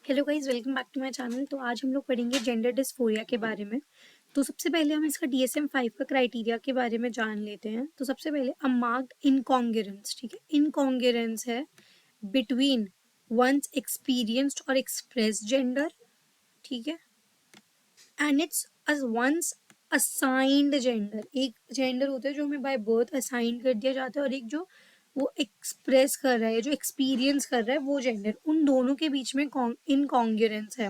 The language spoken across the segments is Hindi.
Hello guys, welcome back to my channel. तो आज हम लोग पढ़ेंगे जेंडर डिस्फोरिया के बारे में। तो सबसे पहले हम इसका DSM-5 का क्राइटेरिया के बारे में जान लेते हैं। तो सबसे पहले अ मार्क्ड इनकॉन्ग्रुएंस, ठीक है। इनकॉन्ग्रुएंस है बिटवीन वंस एक्सपीरियंस्ड और एक्सप्रेस्ड जेंडर, ठीक है, and it's one's assigned gender. एक जेंडर होता है जो हमें बाय बर्थ असाइन कर दिया जाता है, और एक जो वो एक्सप्रेस कर रहा है, जो एक्सपीरियंस कर रहा है, वो जेंडर। उन दोनों के बीच में इनकॉन्ग्रुएंस है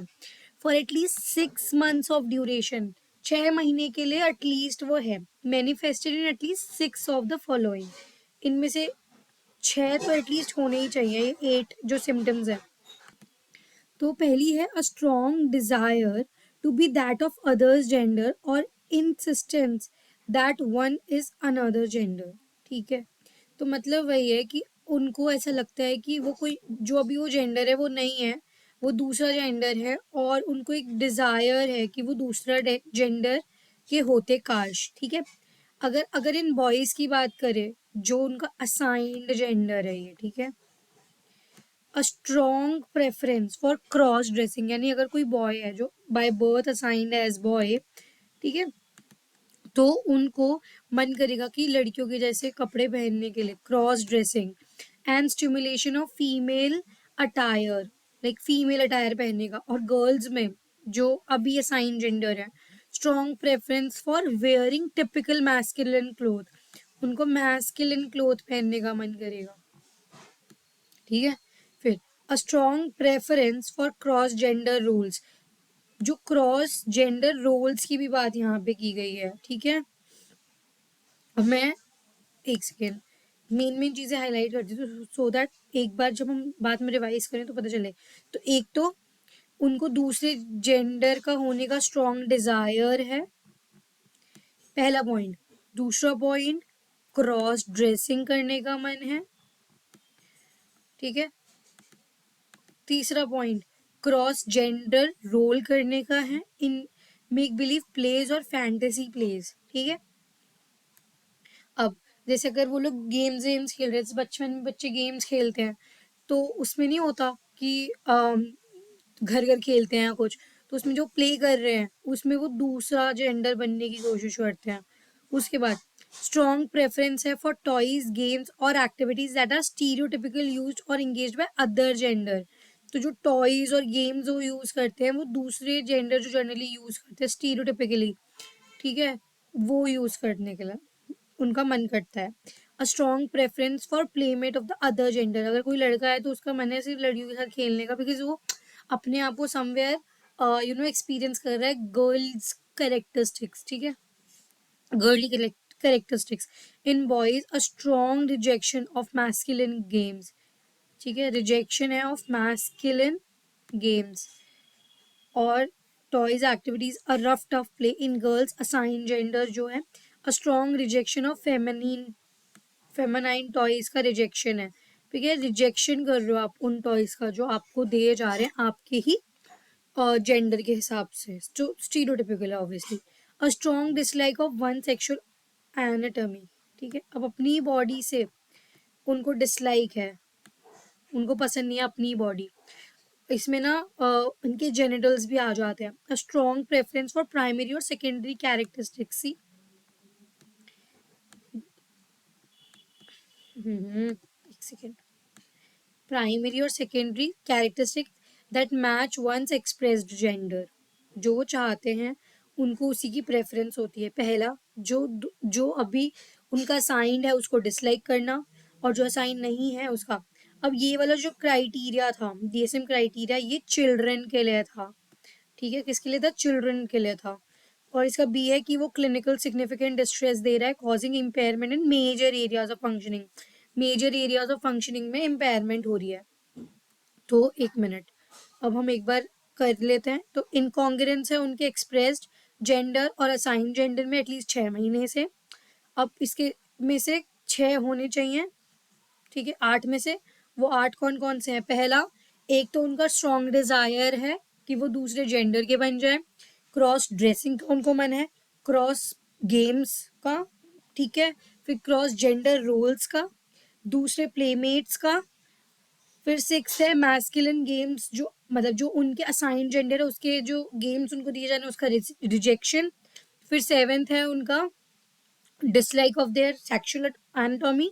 for at least 6 months of duration. 6 महीने के लिए एटलीस्ट वो है manifested in at least 6 of the following. इनमें से 6 तो एटलीस्ट होने ही चाहिए, ये 8 जो सिम्टम्स है। तो पहली है a strong desire to be that of others gender और insistence that one is another gender, ठीक है। तो मतलब वही है कि उनको ऐसा लगता है कि वो कोई जो अभी वो जेंडर है वो नहीं है, वो दूसरा जेंडर है, और उनको एक डिजायर है कि वो दूसरा जेंडर के होते काश, ठीक है। अगर अगर इन बॉयज की बात करें, जो उनका असाइंड जेंडर है ये, ठीक है। A strong preference for cross dressing, यानी अगर कोई बॉय है जो by birth assigned as boy, ठीक है, तो उनको मन करेगा कि लड़कियों के जैसे कपड़े पहनने के लिए, cross dressing and stimulation of female attire, like female attire पहनने का। और गर्ल्स में जो अभी असाइन जेंडर है, strong preference for wearing typical masculine cloth, उनको मैस्कुलिन क्लोथ पहनने का मन करेगा, ठीक है। फिर a strong preference for cross gender roles, जो क्रॉस जेंडर रोल्स की भी बात यहाँ पे की गई है, ठीक है। अब मैं एक सेकेंड मेन मेन चीजें हाईलाइट करती हूँ, सो दैट एक बार जब हम बात में रिवाइज करें तो पता चले। तो एक तो उनको दूसरे जेंडर का होने का स्ट्रॉन्ग डिजायर है, पहला पॉइंट। दूसरा पॉइंट, क्रॉस ड्रेसिंग करने का मन है, ठीक है। तीसरा पॉइंट, क्रॉस जेंडर रोल करने का है इन मेक बिलीव प्लेज और फैंटेसी प्लेज, ठीक है। अब जैसे अगर वो लोग गेम्स वेम्स खेल रहे हैं, बचपन में बच्चे गेम्स खेलते हैं, तो उसमें नहीं होता कि घर घर खेलते हैं कुछ, तो उसमें जो प्ले कर रहे हैं उसमें वो दूसरा जेंडर बनने की कोशिश करते हैं। उसके बाद स्ट्रॉन्ग प्रेफरेंस है फॉर टॉयज गेम्स और activities that are stereotypical used और एंगेज्ड बाय अदर जेंडर। तो जो टॉयज और गेम्स वो यूज करते हैं, वो दूसरे जेंडर जो जनरली यूज करते हैं स्टीरियोटिपिकली, ठीक है, वो यूज करने के लिए उनका मन करता है। A strong preference for playmate of the other gender, अगर कोई लड़का है तो उसका मन है सिर्फ लड़कियों के साथ खेलने का, बिकॉज वो अपने आप को समवेयर एक्सपीरियंस कर रहा है गर्ल्स करेक्टरिस्टिक्स, ठीक है, girly characteristics. In boys a strong rejection of masculine games, ठीक है, रिजेक्शन है ऑफ मैस्कुलिन गेम्स और toys activities. A rough tough play in girls assign gender जो है, a strong rejection of feminine toys का रिजेक्शन है, ठीक है। रिजेक्शन कर रहे हो आप उन टॉयज का जो आपको दिए जा रहे हैं आपके ही जेंडर के हिसाब से, जो स्टीरियोटिपिकल है obviously. A strong dislike of one sexual anatomy, ठीक है। अब अपनी बॉडी से उनको डिसलाइक है, उनको पसंद नहीं है अपनी बॉडी। इसमें ना उनके जेनिटल्स भी आ जाते हैं। A strong preference for primary और सेकेंडरी कैरेक्टरिस्टिक्स, एक सेकेंड, प्राइमरी और secondary characteristic that match one's expressed gender, जो वो चाहते हैं उनको उसी की प्रेफरेंस होती है। पहला, जो जो अभी उनका साइंड है उसको डिसलाइक करना, और जो साइन नहीं है उसका। अब ये वाला जो क्राइटेरिया था, DSM क्राइटेरिया, ये चिल्ड्रन के लिए था, ठीक है। किसके लिए था? चिल्ड्रन के लिए था। और इसका बी है कि वो क्लिनिकल सिग्निफिकेंट डिस्ट्रेस दे रहा है, causing impairment in major areas of functioning, major areas of functioning में इम्पेयरमेंट हो रही है। तो एक मिनट, अब हम एक बार कर लेते हैं। तो इनकॉन्ग्रुएंस है उनके एक्सप्रेस्ड जेंडर और असाइन जेंडर में एटलीस्ट 6 महीने से। अब इसके में से 6 होने चाहिए, ठीक है, 8 में से। वो 8 कौन कौन से हैं? पहला, एक तो उनका स्ट्रॉन्ग डिजायर है कि वो दूसरे जेंडर के बन जाए। क्रॉस ड्रेसिंग का उनको मन है, क्रॉस गेम्स का, ठीक है, फिर क्रॉस जेंडर रोल्स का, दूसरे प्लेमेट्स का, फिर 6 है मैस्कुलिन गेम्स, जो मतलब जो उनके असाइंड जेंडर है उसके जो गेम्स उनको दिए जाने उसका रिजेक्शन। फिर 7th है उनका dislike of their sexual anatomy.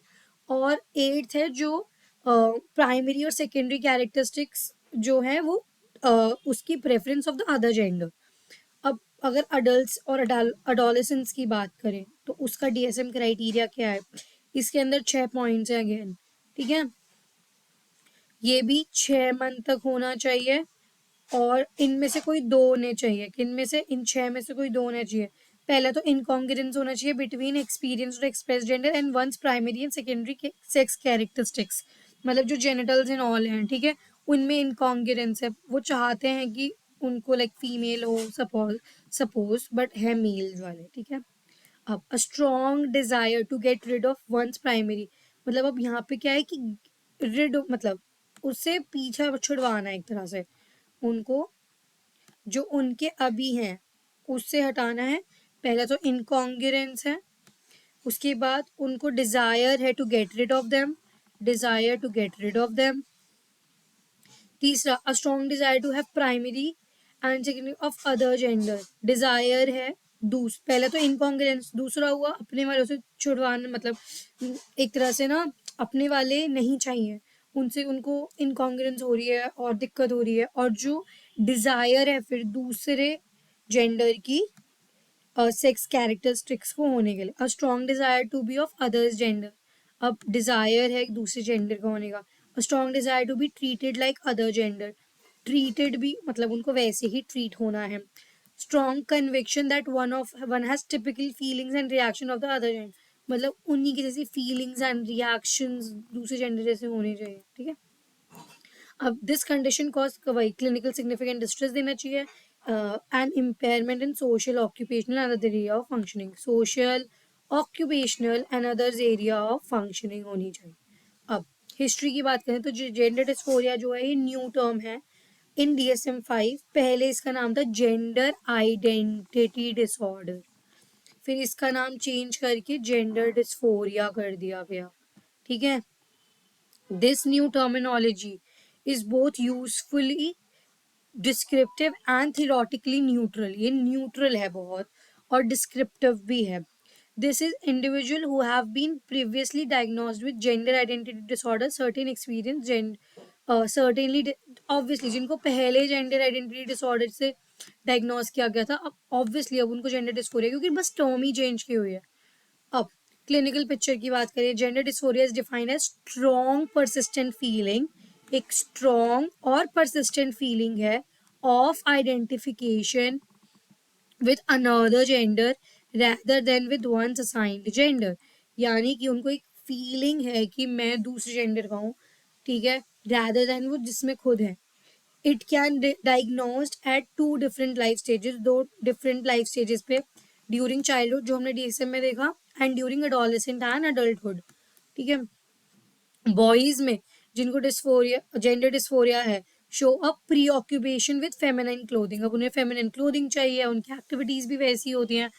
और 8th है जो प्राइमरी और सेकेंडरी कैरेक्टरिस्टिक्स जो है वो उसकी preference of the other gender. अब अगर अडल्ट और अडोलेसेंट्स की बात करें तो उसका डीएसएम क्राइटेरिया क्या है? इसके अंदर 6 पॉइंट्स हैं अगेन, ठीक है। ये भी 6 मंथ तक होना चाहिए और इनमें से कोई दो होने चाहिए। किनमें से? इन 6 में से कोई दो होने चाहिए। पहला तो इनकॉन्ग्रुएंस होना चाहिए बिटवीन एक्सपीरियंस और express gender and one's primary and secondary sex characteristics. मतलब जो जेनिटल्स एंड ऑल हैं, ठीक है, उनमें इनकॉन्ग्रुएंस है। वो चाहते हैं कि उनको लाइक फीमेल हो सपोज बट है मेल वाले, ठीक है। अब a strong desire to get rid of one's primary, मतलब अब यहाँ पे क्या है कि रिड मतलब उससे पीछा छुड़वाना है एक तरह से उनको, जो उनके अभी हैं उससे हटाना है। पहला तो इनकॉन्ग्रुएंस है, उसके बाद उनको डिजायर है to get rid of them, desire to get rid of them. तीसरा a strong desire to have primary and secondary of other gender, desire है पहले तो इनकॉन्ग्रुएंस, दूसरा हुआ अपने वालों से छुड़वाना, मतलब एक तरह से ना अपने वाले नहीं चाहिए उनसे, उनको इनकॉन्ग्रुएंस हो रही है और दिक्कत हो रही है। और जो डिजायर है फिर दूसरे जेंडर की सेक्स कैरेक्टरिस्टिक्स को होने के लिए, a strong desire to be of others gender. अब डिजायर है दूसरे जेंडर का होने का। A strong desire to be treated like other gender, treated भी मतलब उनको वैसे ही ट्रीट होना है। Strong conviction that one has typical feelings and reaction of the other gender, मतलब उन्हीं की जैसी फीलिंग्स एंड रिएक्शंस दूसरे जेंडर जैसे होने चाहिए, ठीक है। अब दिस कंडीशन कॉज वही क्लिनिकल सिग्निफिकेंट डिस्ट्रेस देना चाहिए and impairment in social occupational and other area of functioning, social occupational and others area of functioning होनी चाहिए। अब हिस्ट्री की बात करें तो जेंडर डिस्फोरिया जो है ये न्यू टर्म है इन डीएसएम 5। पहले इसका नाम था जेंडर आइडेंटिटी डिसऑर्डर, फिर इसका नाम चेंज करके जेंडर डिस्फोरिया कर दिया गया, ठीक है। This new terminology is both usefully descriptive and theoretically neutral, ये न्यूट्रल है बहुत और डिस्क्रिप्टिव भी है। This is individual who have been previously diagnosed with gender identity disorder certain experience certainly, obviously जिनको पहले जेंडर आइडेंटिटी डिसऑर्डर से डायग्नोज किया गया था अब ऑब्वियसली अब उनको जेंडर डिस्फोरिया, क्योंकि बस टर्म ही चेंज की हुई है। अब क्लिनिकल पिक्चर की बात करें, gender dysphoria is defined as strong persistent feeling, एक स्ट्रॉन्ग और परसिस्टेंट फीलिंग है of identification with another gender rather than with one's assigned gender, यानी कि उनको एक फीलिंग है कि मैं दूसरे जेंडर का हूँ, ठीक है, रैदर देन वो जिसमें खुद है। It can diagnosed at 2 different life stages, 2 different life stages पे, ड्यूरिंग चाइल्डहुड जो हमने डीएसएम में देखा and during adolescent and adulthood, ठीक है। बॉयज में जिनको डिस्फोरिया जेंडर डिस्फोरिया है show a preoccupation with feminine clothing, अब उन्हें फेमिनाइन क्लोथिंग चाहिए, उनकी एक्टिविटीज भी वैसी होती हैं,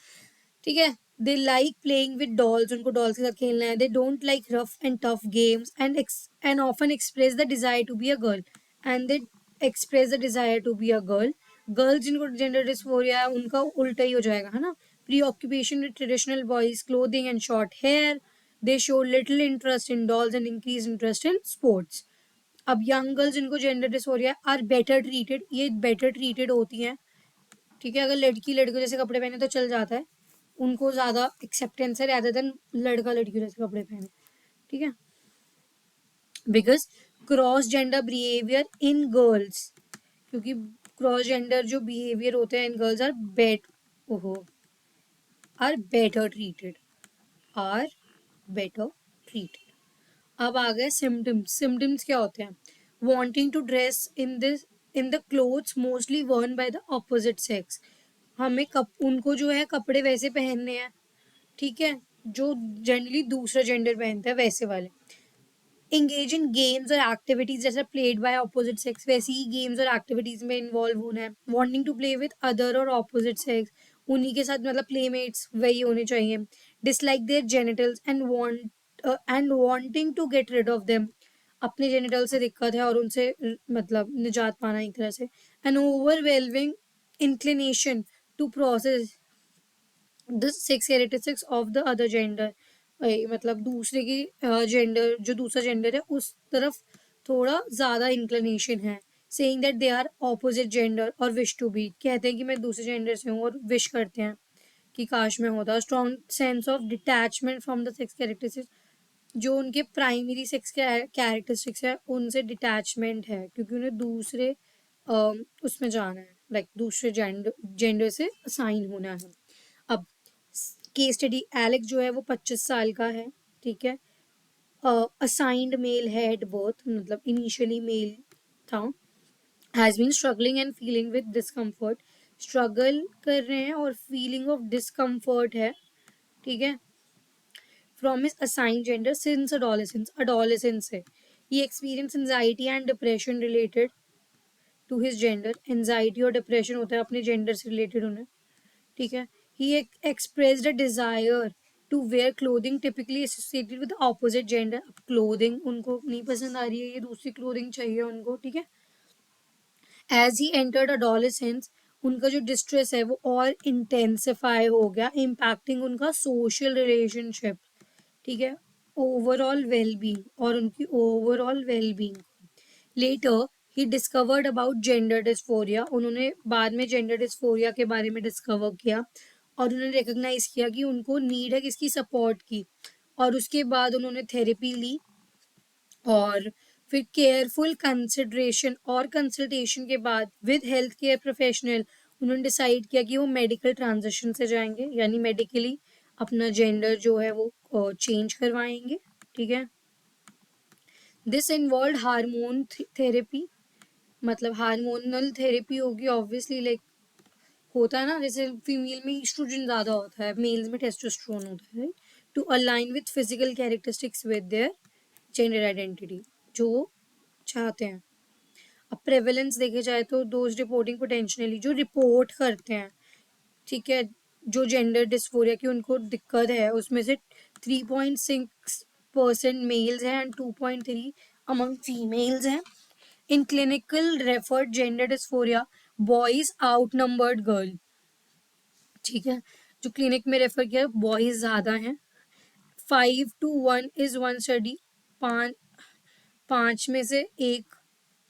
ठीक है। They like playing with dolls, उनको डॉल्स के साथ खेलना है। They don't like rough and tough games and often express the desire to be a girl and they express the desire to be a girl. Girls जिनको जेंडर डिस्फोरिया है उनका उल्टा ही हो जाएगा, है ना। Preoccupation with traditional boys clothing and short hair, they show little interest in dolls and increase interest in sports. अब यंग गर्ल्स जिनको gender dysphoria are better treated, ये बेटर ट्रीटेड होती हैं, ठीक है। अगर लड़की लड़कों जैसे कपड़े पहने तो चल जाता है, उनको ज्यादा एक्सेप्टेंस है rather देन लड़का लड़कियों जैसे कपड़े पहने, ठीक है। Because cross gender behaviour in girls, क्योंकि क्रॉस जेंडर जो बिहेवियर होते हैं इन गर्ल्स ओहो are better treated, are better treated. अब आ गए सिम्टम्स। सिम्टम्स क्या होते हैं? Wanting to dress in the clothes mostly worn by the opposite sex, हमें उनको जो है कपड़े वैसे पहनने हैं, ठीक है, जो जनरली दूसरा जेंडर पहनता है वैसे वाले। इंगेज इन गेम्स और एक्टिविटीज जैसे प्लेड बाय ऑपोजिट सेक्स, वैसी ही गेम्स और एक्टिविटीज में इन्वॉल्व होना है। Wanting to play with other और ऑपोजिट सेक्स, उन्हीं के साथ मतलब प्लेमेट्स वही होने चाहिए। Dislike their genitals and wanting to get rid of them, अपने जेनिटल से दिक्कत है और उनसे मतलब निजात पाना एक तरह से। An overwhelming inclination to process the sex characteristics of the other gender, मतलब दूसरे की जेंडर, जो दूसरा जेंडर है उस तरफ थोड़ा ज़्यादा इंक्लिनेशन है। Saying that they are opposite gender और विश टू बी, कहते हैं कि मैं दूसरे जेंडर से हूँ और विश करते हैं कि काश में होता। Strong sense of detachment from the sex characteristics, जो उनके प्राइमरी सेक्स कैरेक्टरिस्टिक्स है उनसे डिटैचमेंट है क्योंकि उन्हें दूसरे उसमें जाना है, लाइक दूसरे जेंडर से असाइन होना है। अब केस स्टडी, एलेक्स जो है वो 25 साल का है, ठीक है, असाइंड मेल है एट बर्थ, मतलब इनिशियली मेल था, has been struggling and feeling with discomfort, struggle कर रहे हैं और फीलिंग ऑफ डिस्कम्फर्ट है, ठीक है, from his assigned gender since adolescence से। He experienced anxiety and depression related to his gender, anxiety और depression होता है अपने gender से related उन्हें, ठीक है। He expressed a desire to wear clothing typically associated with the opposite gender, अब clothing उनको नहीं पसंद आ रही है, ये दूसरी clothing चाहिए उनको, ठीक है। As he entered adolescence, उनका जो डिस्ट्रेस है वो और इंटेंसिफाई हो गया, इम्पैक्टिंग उनका सोशल रिलेशनशिप, ठीक है, ओवरऑल वेलबींग और उनकी ओवरऑल वेलबींग। लेटर ही डिस्कवर्ड अबाउट जेंडर डिस्फोरिया, उन्होंने बाद में जेंडर डिस्फोरिया के बारे में डिस्कवर किया और उन्होंने रिकग्नाइज किया कि उनको नीड है किसकी, सपोर्ट की, और उसके बाद उन्होंने थेरेपी ली और फिर केयरफुल कंसिडरेशन और कंसल्टेशन के बाद विद हेल्थ केयर प्रोफेशनल उन्होंने डिसाइड किया कि वो मेडिकल ट्रांजिशन से जाएंगे, यानी मेडिकली अपना जेंडर जो है वो चेंज करवाएंगे, ठीक है। दिस इन्वॉल्व हार्मोन थेरेपी, मतलब हार्मोनल थेरेपी होगी ऑब्वियसली, लाइक होता है ना, जैसे फीमेल में ईस्ट्रोजन ज़्यादा होता है, मेल्स में टेस्टोस्टेरोन होता है, to align with physical characteristics with their gender identity, जो वो चाहते हैं। अब प्रेवलेंस देखे जाए तो दोज रिपोर्टिंग पोटेंशियली, जो रिपोर्ट करते हैं, ठीक है, जो जेंडर डिस्फोरिया की उनको दिक्कत है उसमें से 3.6% मेल्स हैं एंड 2.3 अमंग फीमेल्स हैं। In clinical referred gender dysphoria boys out numbered girl, ठीक है, जो क्लिनिक में रेफर किया बॉयज ज़्यादा हैं, 5 to 1 इज वन स्टडी, पाँच पाँच में से एक,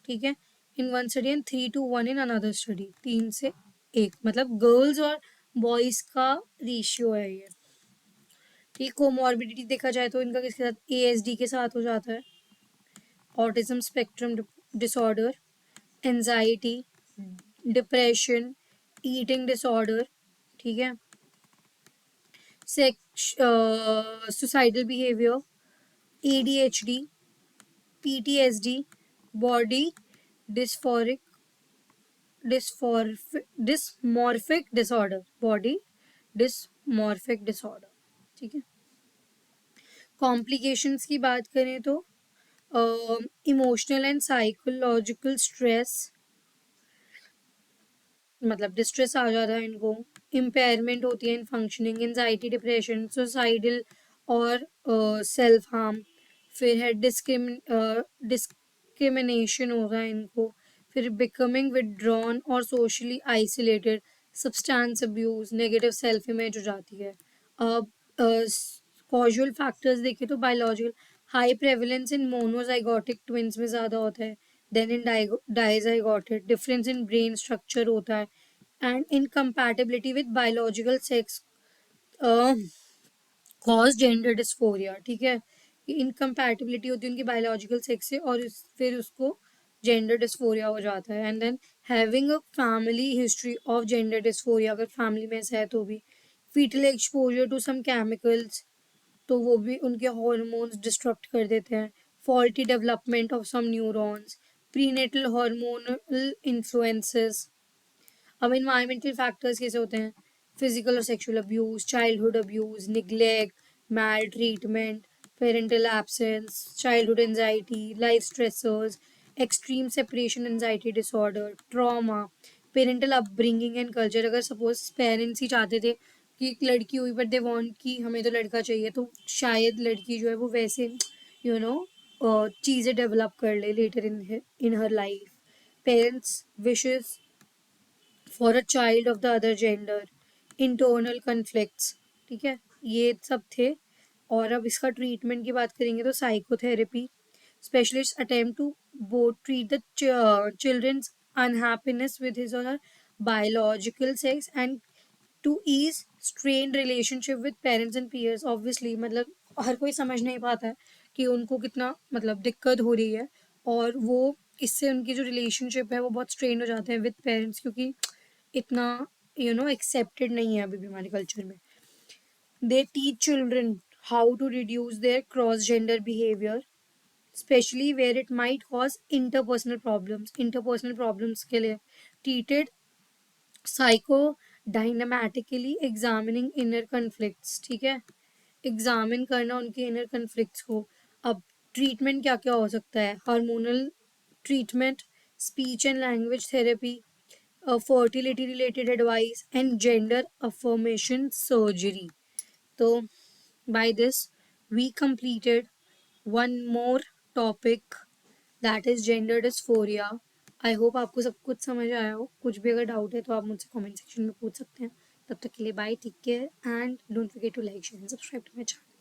ठीक है, in one study and 3 to 1 in another study, 3 से 1, मतलब गर्ल्स और बॉयज का रेशियो है ये, ठीक। कोमॉर्बिडिटी देखा जाए तो इनका किसके साथ, ASD के साथ हो जाता है, autism spectrum disorder, anxiety, depression, eating disorder, ठीक है, sex suicidal behaviour, ADHD, PTSD, body dysphoric dysmorphic disorder, body dysmorphic disorder, ठीक है। कॉम्प्लिकेशंस की बात करें तो इमोशनल एंड साइकोलॉजिकल स्ट्रेस, मतलब डिस्ट्रेस आ जाता है इनको, इम्पेयरमेंट होती है इन फंक्शनिंग, एंजाइटी, डिप्रेशन, सुसाइडल और सेल्फ हार्म, फिर है डिस्क्रिमिनेशन होगा इनको, फिर बिकमिंग विदड्रॉन और socially isolated, substance abuse, negative self image हो जाती है। अब कॉजुअल फैक्टर्स देखें तो biological, high prevalence in monozygotic twins में ज़्यादा होता है, than in dizygotic, difference in brain structure होता है, and incompatibility with biological sex cause gender dysphoria, ठीक है, इनकम्पैटिबिलिटी होती है उनकी बायोलॉजिकल सेक्स से और फिर उसको जेंडर डिस्फोरिया हो जाता है। And then having a family history of gender dysphoria, अगर फैमिली में ऐसा है तो भी, foetal exposure to some chemicals, तो वो भी उनके हॉर्मोन्स डिस्टर्ब कर देते हैं, faulty development of some neurons, prenatal hormonal influences. अब इन्वायरमेंटल फैक्टर्स कैसे होते हैं, फिजिकल और sexual abuse, childhood abuse, neglect, maltreatment, parental absence, childhood anxiety, life stressors, extreme separation anxiety disorder, trauma, parental upbringing and culture, अगर सपोज पेरेंट्स ही चाहते थे कि एक लड़की हुई बट दे वांट कि हमें तो लड़का चाहिए, तो शायद लड़की जो है वो वैसे यू नो चीज़ें डेवलप कर ले later in her life, parents wishes for a child of the other gender, internal conflicts, ठीक है, ये सब थे। और अब इसका ट्रीटमेंट की बात करेंगे तो psychotherapy, specialists attempt to both treat the children's unhappiness with his or her biological sex and to ease strained relationship with parents and peers। obviously मतलब हर कोई समझ नहीं पाता है कि उनको कितना मतलब दिक्कत हो रही है, और वो इससे उनकी जो रिलेशनशिप है वो बहुत स्ट्रेन हो जाते हैं विद पेरेंट्स, क्योंकि इतना एक्सेप्टेड नहीं है अभी भी हमारे कल्चर में। They teach children how to reduce their cross gender behaviour, especially where it might cause interpersonal problems। interpersonal problems के लिए treated psychodynamically examining inner conflicts, ठीक है, एग्जामिन करना उनके इनर कन्फ्लिक्ट्स को। अब ट्रीटमेंट क्या क्या हो सकता है, hormonal treatment, speech and language therapy, fertility related advice and gender affirmation surgery. तो by this we completed one more topic, that is gender dysphoria. I hope आपको सब कुछ समझ आया हो। कुछ भी अगर डाउट है तो आप मुझसे कमेंट सेक्शन में पूछ सकते हैं। तब तक के लिए bye, take care and don't forget to like share and subscribe to my channel.